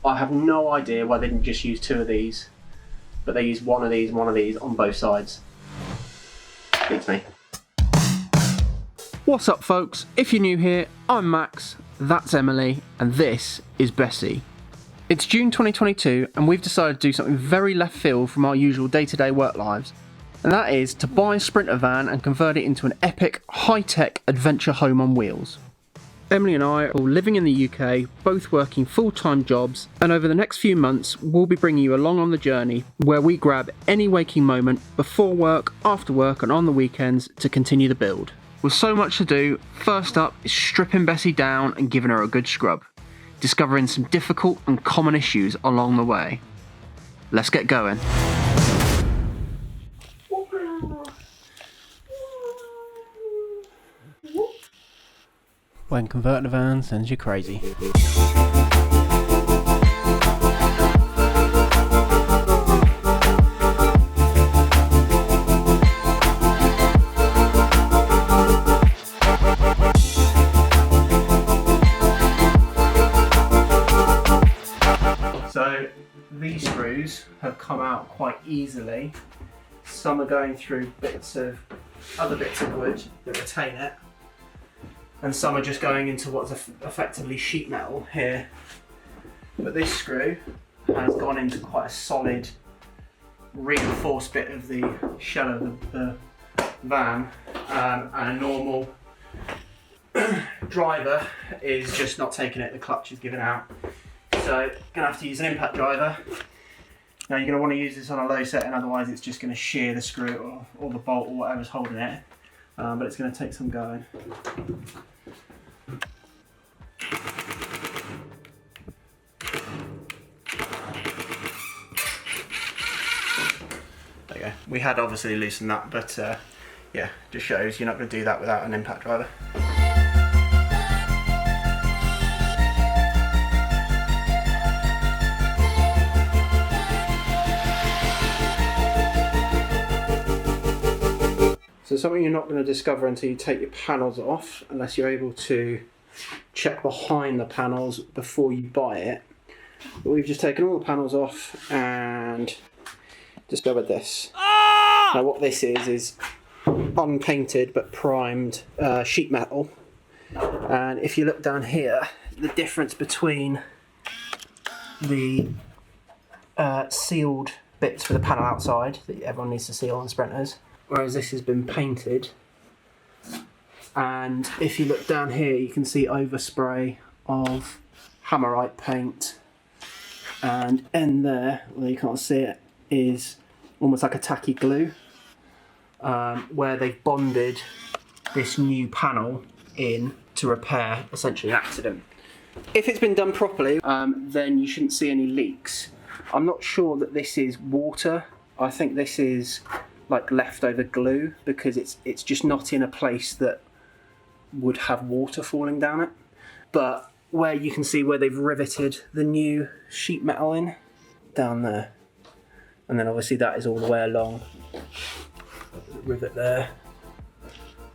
I have no idea why they didn't just use 2 of these, but they used 1 of these and 1 of these on both sides. Beats me. What's up folks, if you're new here, I'm Max, that's Emily, and this is Bessy. It's June 2022 and we've decided to do something very left field from our usual day-to-day work lives, and that is to buy a Sprinter van and convert it into an epic, high-tech adventure home on wheels. Emily and I are all living in the UK, both working full-time jobs, and over the next few months we'll be bringing you along on the journey where we grab any waking moment before work, after work and on the weekends to continue the build. With so much to do, first up is stripping Bessy down and giving her a good scrub, discovering some difficult and common issues along the way. Let's get going. When converting a van sends you crazy. So these screws have come out quite easily. Some are going through other bits of wood that retain it, and some are just going into what's effectively sheet metal here. But this screw has gone into quite a solid reinforced bit of the shell of the van, and a normal driver is just not taking it, the clutch is giving out. So you're going to have to use an impact driver. Now you're going to want to use this on a low setting, otherwise it's just going to shear the screw or the bolt or whatever's holding it. But it's going to take some going. There you go. We had obviously loosened that, but yeah, just shows you're not going to do that without an impact driver. So something you're not going to discover until you take your panels off, unless you're able to check behind the panels before you buy it. But we've just taken all the panels off and discovered this. Now what this is unpainted but primed sheet metal. And if you look down here, the difference between the sealed bits for the panel outside that everyone needs to seal on Sprinters, whereas this has been painted. And if you look down here, you can see overspray of hammerite paint, and in there, well, you can't see it, is almost like a tacky glue, where they've bonded this new panel in to repair essentially an accident. If it's been done properly, then you shouldn't see any leaks. I'm not sure that this is water. I think this is like leftover glue, because it's just not in a place that would have water falling down it. But where you can see where they've riveted the new sheet metal in, down there, and then obviously that is all the way along, rivet there,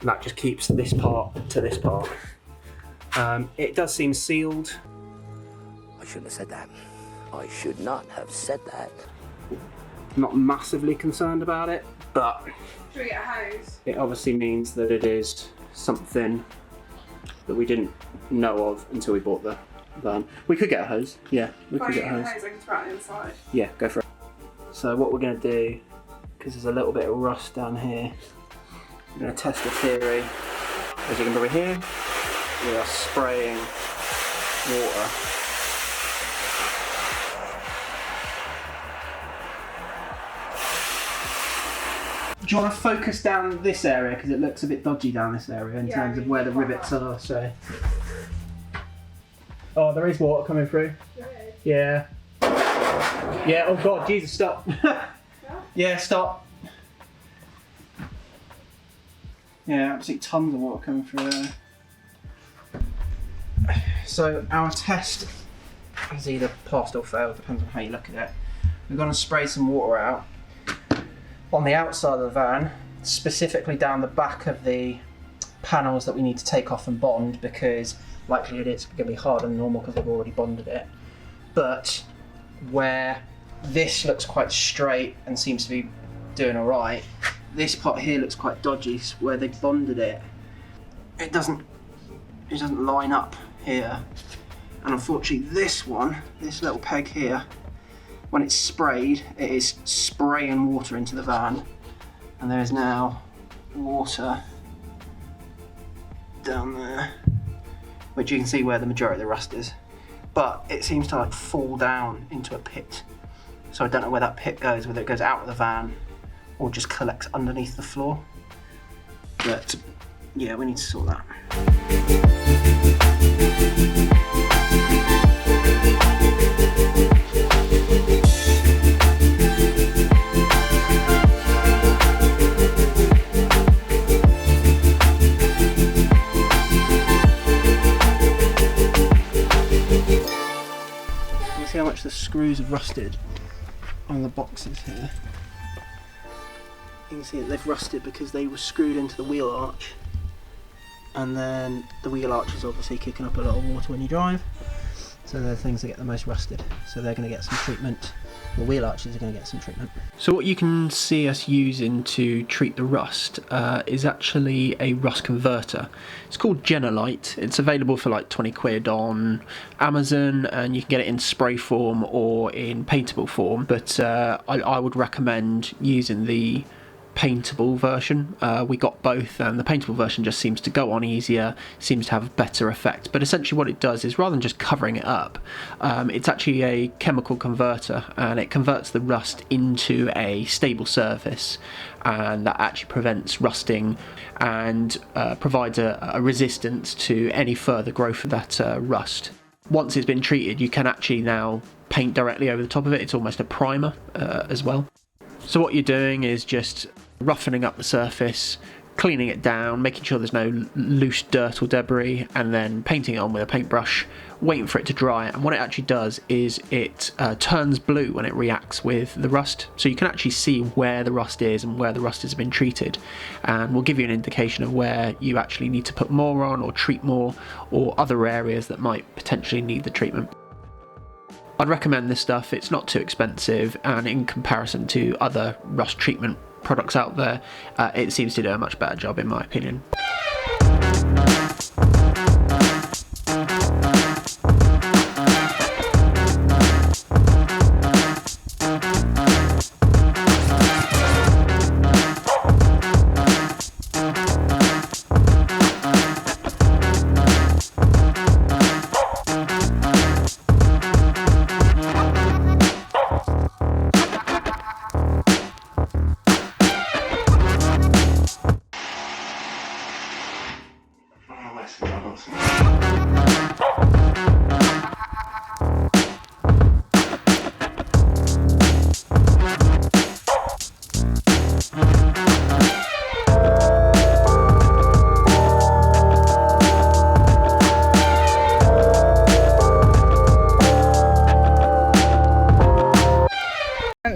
and that just keeps this part to this part. It does seem sealed. I shouldn't have said that. I should not have said that. Not massively concerned about it, but should we get a hose? It obviously means that it is something that we didn't know of until we bought the van. We could get a hose, yeah, we could get a hose. I can throw it inside. Yeah, go for it. So what we're going to do, because there's a little bit of rust down here, we're going to test the theory. As you can probably hear, we are spraying water. Do you want to focus down this area, because it looks a bit dodgy down this area in terms of where the rivets are, so. Oh, there is water coming through. Yeah. Yeah, oh god, Jesus, stop. Yeah, stop. Yeah, absolutely tons of water coming through there. So our test has either passed or failed, depends on how you look at it. We're going to spray some water out on the outside of the van, specifically down the back of the panels that we need to take off and bond, because likelihood it's going to be harder than normal because they've already bonded it. but where this looks quite straight and seems to be doing all right, this part here looks quite dodgy. Where they bonded it, it doesn't line up here. And unfortunately this one, this little peg here, when it's sprayed, it is spraying water into the van, and there is now water down there, which you can see where the majority of the rust is. But it seems to like fall down into a pit. So I don't know where that pit goes, whether it goes out of the van or just collects underneath the floor. But yeah, we need to sort that. You see how much the screws have rusted on the boxes here. You can see that they've rusted because they were screwed into the wheel arch, and then the wheel arch is obviously kicking up a lot of water when you drive, so they're the things that get the most rusted, so they're going to get some treatment. The wheel arches are going to get some treatment. So what you can see us using to treat the rust is actually a rust converter. It's called Genolite. It's available for like 20 quid on Amazon, and you can get it in spray form or in paintable form, but I would recommend using the paintable version. We got both, and the paintable version just seems to go on easier, seems to have a better effect. But essentially what it does is, rather than just covering it up, it's actually a chemical converter, and it converts the rust into a stable surface, and that actually prevents rusting and provides a resistance to any further growth of that rust. Once it's been treated, you can actually now paint directly over the top of it. It's almost a primer as well. So what you're doing is just roughening up the surface, cleaning it down, making sure there's no loose dirt or debris, and then painting it on with a paintbrush, waiting for it to dry. And what it actually does is it turns blue when it reacts with the rust, so you can actually see where the rust is and where the rust has been treated, and will give you an indication of where you actually need to put more on or treat more, or other areas that might potentially need the treatment. I'd recommend this stuff. It's not too expensive, and in comparison to other rust treatment products out there, it seems to do a much better job in my opinion.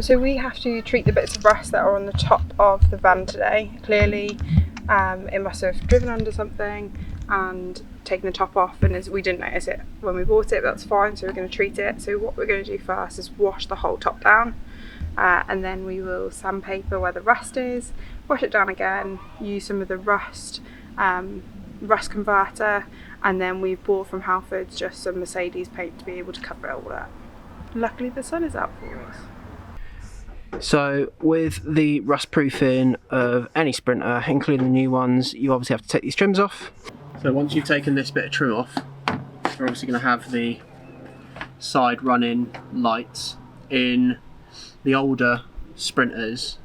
So we have to treat the bits of rust that are on the top of the van today. Clearly it must have driven under something and taken the top off, and we didn't notice it when we bought it. That's fine, so we're going to treat it. So what we're going to do first is wash the whole top down, and then we will sandpaper where the rust is, wash it down again, use some of the rust converter, and then we've bought from Halfords just some Mercedes paint to be able to cover it all up. Luckily the sun is out for us. So with the rust proofing of any Sprinter, including the new ones, you obviously have to take these trims off. So once you've taken this bit of trim off, you're obviously going to have the side running lights. In the older Sprinters,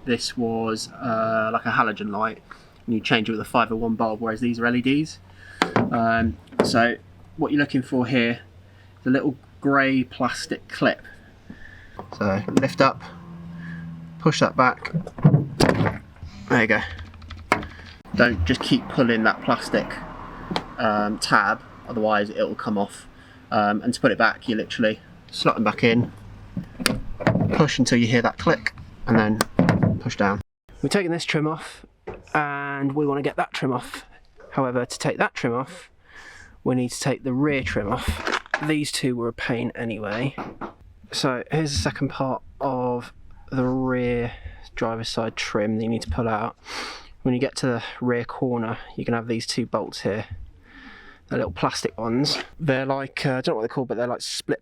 this was like a halogen light, and you change it with a 501 bulb, whereas these are LEDs. So what you're looking for here is a little grey plastic clip. So lift up, push that back, there you go. Don't just keep pulling that plastic tab, otherwise it will come off. And to put it back, you literally slot them back in, push until you hear that click, and then push down. We're taking this trim off, and we want to get that trim off. However, to take that trim off, we need to take the rear trim off. these two were a pain anyway. So here's the second part of the rear driver's side trim that you need to pull out. When you get to the rear corner, you can have these two bolts here. They're little plastic ones. They're like, I don't know what they're called, but they're like split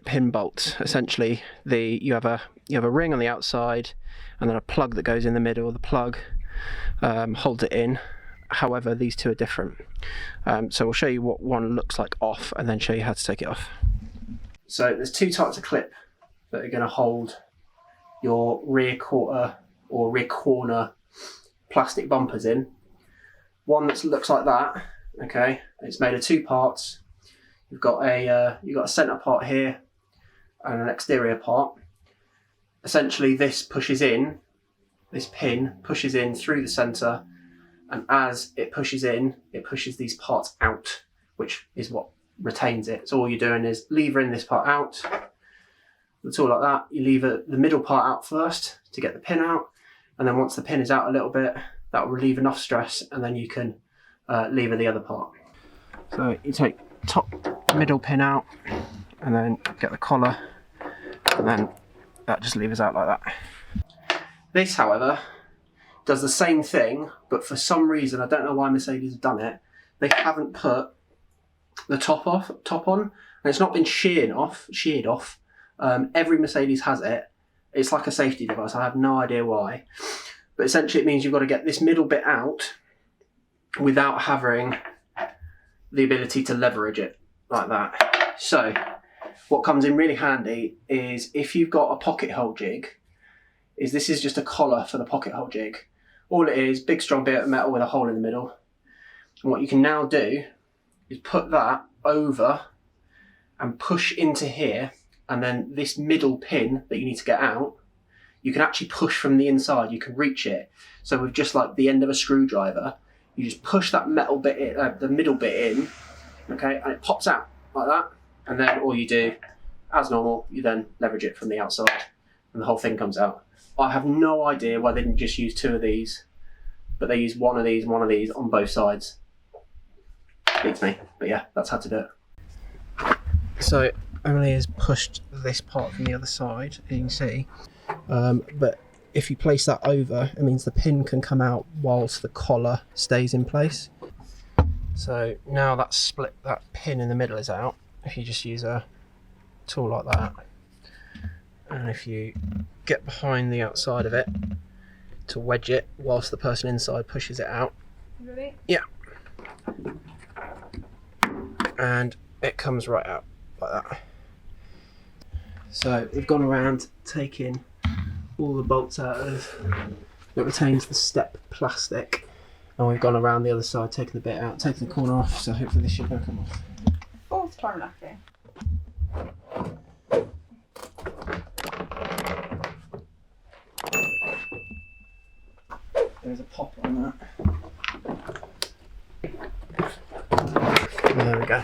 pin bolts. Essentially, you have a ring on the outside, and then a plug that goes in the middle. The plug holds it in. However, these two are different. So we'll show you what one looks like off, and then show you how to take it off. So there's two types of clip that are going to hold your rear quarter or rear corner plastic bumpers in. One that looks like that. Okay, it's made of two parts. You've got a centre part here and an exterior part. Essentially, this pushes in. This pin pushes in through the centre, and as it pushes in, it pushes these parts out, which is what retains it. So all you're doing is levering this part out. It's all like that. You lever the middle part out first to get the pin out, and then once the pin is out a little bit, that will relieve enough stress, and then you can lever the other part. So you take top middle pin out, and then get the collar, and then that just levers out like that. This, however, does the same thing, but for some reason, I don't know why Mercedes have done it, they haven't put the top on, and it's not been sheared off. Every Mercedes has it. It's like a safety device. I have no idea why, but essentially it means you've got to get this middle bit out without having the ability to leverage it like that. So what comes in really handy is if you've got a pocket hole jig, this is just a collar for the pocket hole jig. All it is, big strong bit of metal with a hole in the middle. And what you can now do is put that over and push into here, and then this middle pin that you need to get out, you can actually push from the inside. You can reach it. So with just like the end of a screwdriver, you just push that metal bit in, the middle bit in, okay, and it pops out like that. And then all you do, as normal, you then leverage it from the outside, and the whole thing comes out. I have no idea why they didn't just use two of these, but they use one of these and one of these on both sides. Beats me, but yeah, that's how to do it. So Emily has pushed this part from the other side, as you can see, but if you place that over, it means the pin can come out whilst the collar stays in place. So now that pin in the middle is out, if you just use a tool like that, and if you get behind the outside of it to wedge it whilst the person inside pushes it out. Ready? Yeah. And it comes right out like that. So we've gone around taking all the bolts out of that retains the step plastic, and we've gone around the other side, taking the bit out, taking the corner off, so hopefully this should now come off. Fourth time lucky. There's a pop on that. There we go.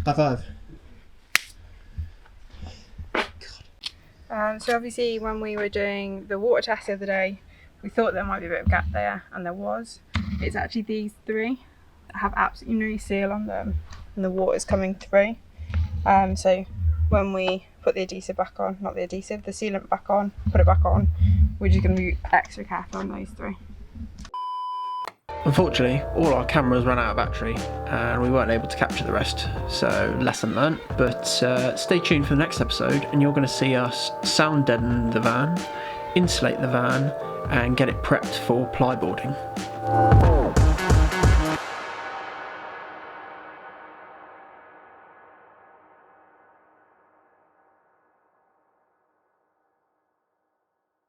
High five. So obviously when we were doing the water test the other day, we thought there might be a bit of gap there, and there was. It's actually these three that have absolutely no seal on them, and the water's coming through. So when we put the adhesive back on, not the adhesive, the sealant back on, put it back on, we're just going to be extra careful on those three. Unfortunately, all our cameras ran out of battery and we weren't able to capture the rest, so lesson learnt. But stay tuned for the next episode and you're going to see us sound deaden the van, insulate the van and get it prepped for plyboarding.